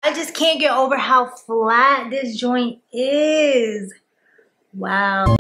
I just can't get over how flat this joint is. Wow.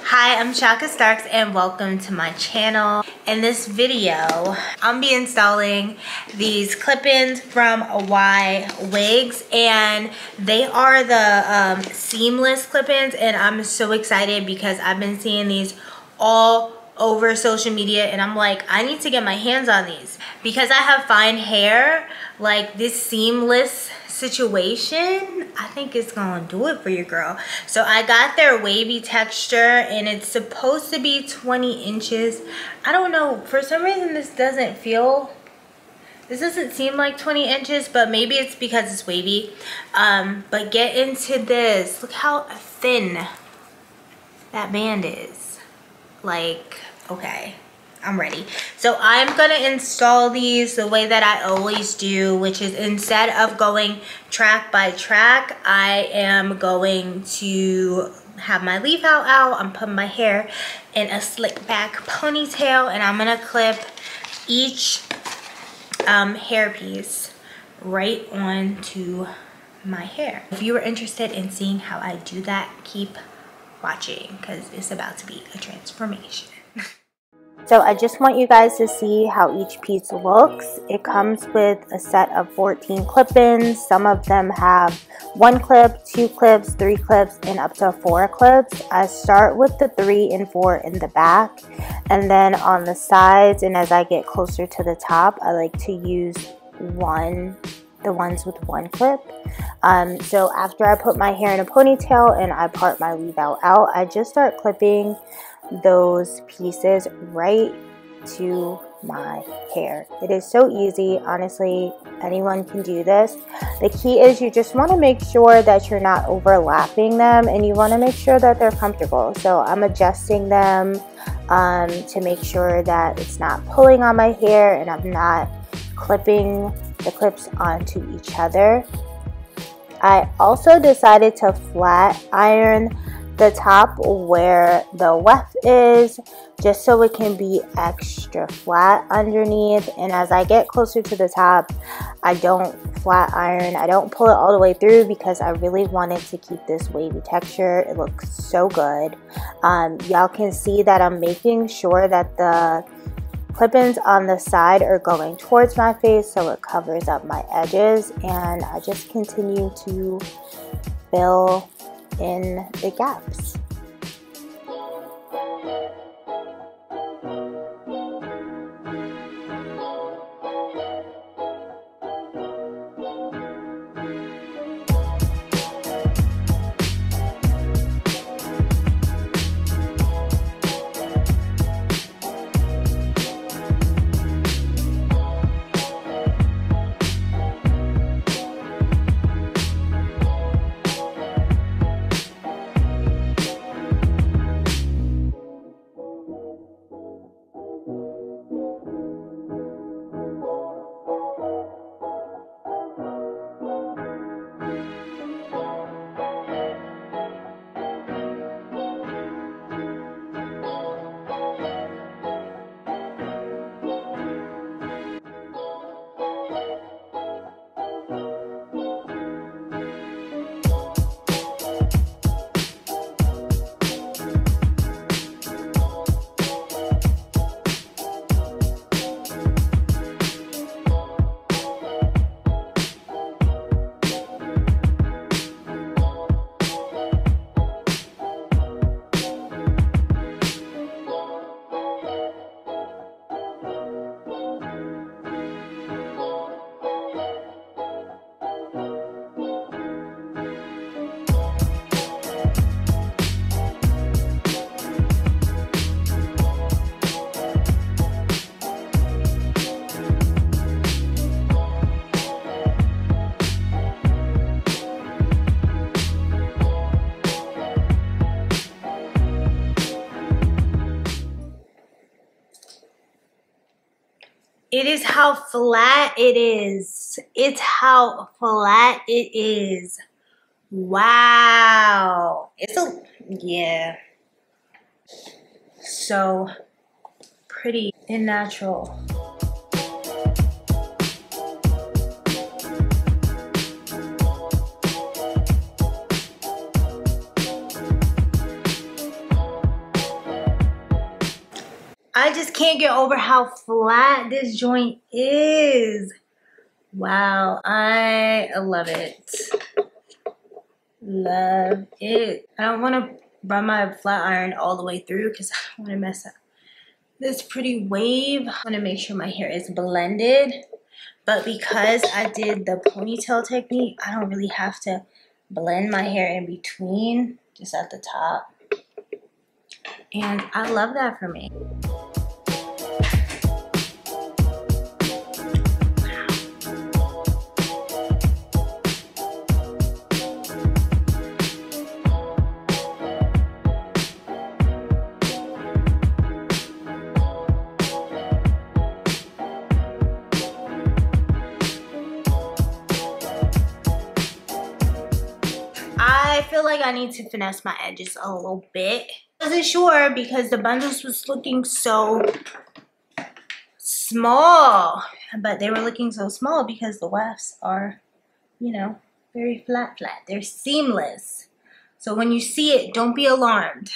Hi, I'm Shaka Starks and welcome to my channel. In this video, I'm be installing these clip-ins from Ywigs, and they are the seamless clip-ins, and I'm so excited because I've been seeing these all over social media and I'm like, I need to get my hands on these because I have fine hair. Like, this seamless situation, I think it's gonna do it for you, girl. So I got their wavy texture and it's supposed to be 20 inches. I don't know, for some reason this doesn't seem like 20 inches, but maybe it's because it's wavy. But get into this. Look how thin that band is. Like, okay, I'm ready. So I'm gonna install these the way that I always do, which is instead of going track by track, I am going to have my leave out. I'm putting my hair in a slick back ponytail and I'm gonna clip each hair piece right onto my hair. If you are interested in seeing how I do that, keep watching because it's about to be a transformation. So I just want you guys to see how each piece looks. It comes with a set of 14 clip-ins. Some of them have 1 clip, 2 clips, 3 clips, and up to 4 clips. I start with the 3 and 4 in the back, and then on the sides, and as I get closer to the top, I like to use the ones with 1 clip. So after I put my hair in a ponytail and I part my leave out, I just start clipping those pieces right to my hair. It is so easy. Honestly, anyone can do this. The key is you just want to make sure that you're not overlapping them and you want to make sure that they're comfortable. So I'm adjusting them to make sure that it's not pulling on my hair and I'm not clipping the clips onto each other. I also decided to flat iron the top where the weft is, just so it can be extra flat underneath. And as I get closer to the top, I don't flat iron, I don't pull it all the way through because I really wanted to keep this wavy texture. It looks so good. Y'all can see that I'm making sure that the clip-ins on the side are going towards my face so it covers up my edges, and I just continue to fill in the gaps. It is how flat it is. It's how flat it is. Wow. It's a, yeah. So pretty and natural. I just can't get over how flat this joint is. Wow, I love it. Love it. I don't want to run my flat iron all the way through because I don't want to mess up this pretty wave. I want to make sure my hair is blended. But because I did the ponytail technique, I don't really have to blend my hair in between, just at the top. And I love that for me. I feel like I need to finesse my edges a little bit. I wasn't sure because the bundles was looking so small, but they were looking so small because the wefts are, you know, very flat. They're seamless. So when you see it, don't be alarmed.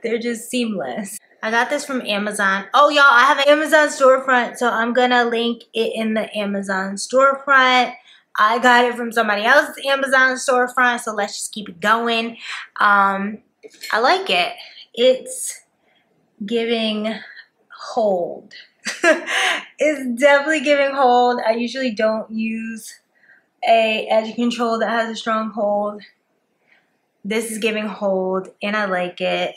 They're just seamless. I got this from Amazon. Oh, y'all, I have an Amazon storefront, so I'm gonna link it in the Amazon storefront. I got it from somebody else's Amazon storefront, so let's just keep it going. I like it. It's giving hold. It's definitely giving hold. I usually don't use a edge control that has a strong hold. This is giving hold, and I like it.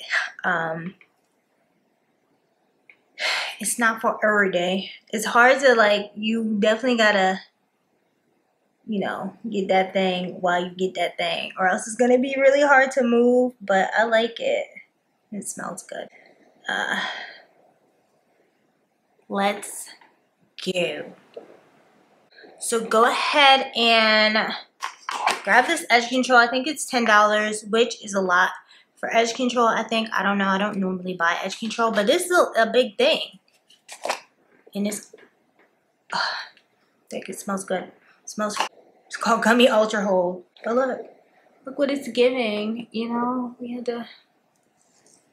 It's not for every day. It's hard to, like, you definitely gotta, you know, get that thing while you get that thing, or else it's gonna be really hard to move. But I like it. It smells good. Let's go. So go ahead and grab this edge control. I think it's $10, which is a lot for edge control. I think, I don't know, I don't normally buy edge control, but this is a big thing. And it's, I think it smells good. It smells, it's called Gummy Ultra Hold. But look what it's giving. You know, we had to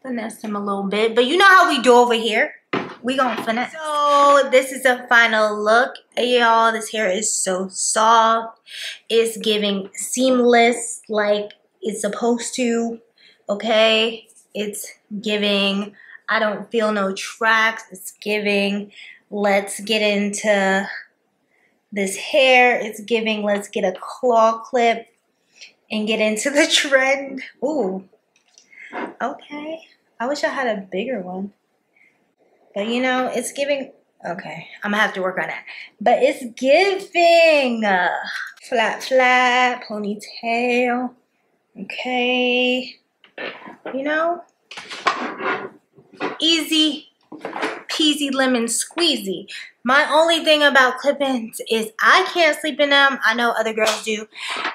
finesse them a little bit, but you know how we do over here. We gonna finesse. So this is the final look, y'all. This hair is so soft. It's giving seamless like it's supposed to. Okay, it's giving I don't feel no tracks. It's giving let's get into this hair. It's giving let's get a claw clip and get into the trend. Ooh, okay. I wish I had a bigger one. But you know, it's giving, okay, I'm gonna have to work on that. But it's giving flat, ponytail, okay. You know, easy peasy lemon squeezy. My only thing about clip-ins is I can't sleep in them. I know other girls do.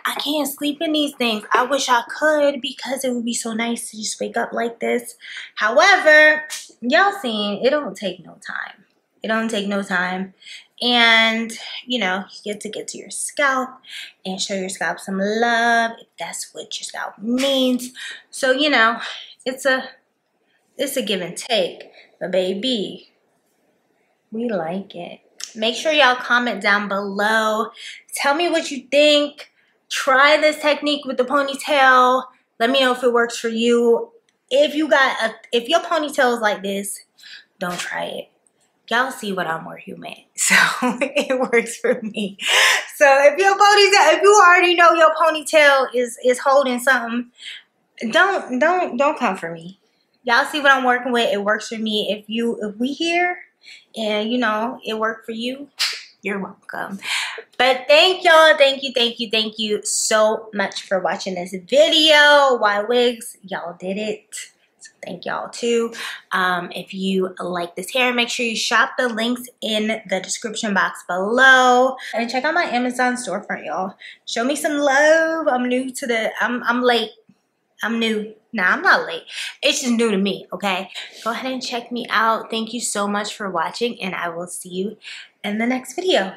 I can't sleep in these things. I wish I could because it would be so nice to just wake up like this. However, y'all seen, it don't take no time. It don't take no time. And, you know, you get to your scalp and show your scalp some love if that's what your scalp needs. So, you know, it's a give and take. But baby, we like it. Make sure y'all comment down below. Tell me what you think. Try this technique with the ponytail. Let me know if it works for you. If your ponytail is like this, don't try it. Y'all see what I'm working with. So it works for me. So if you already know your ponytail is holding something, don't come for me. Y'all see what I'm working with. It works for me. If we here and you know it worked for you, you're welcome. But thank y'all. Thank you so much for watching this video. Ywigs, y'all did it. thank y'all too. If you like this hair, make sure you shop the links in the description box below. And check out my Amazon storefront, y'all. Show me some love. I'm new to the, I'm late. I'm new. Nah, I'm not late. It's just new to me, okay? Go ahead and check me out. Thank you so much for watching, and I will see you in the next video.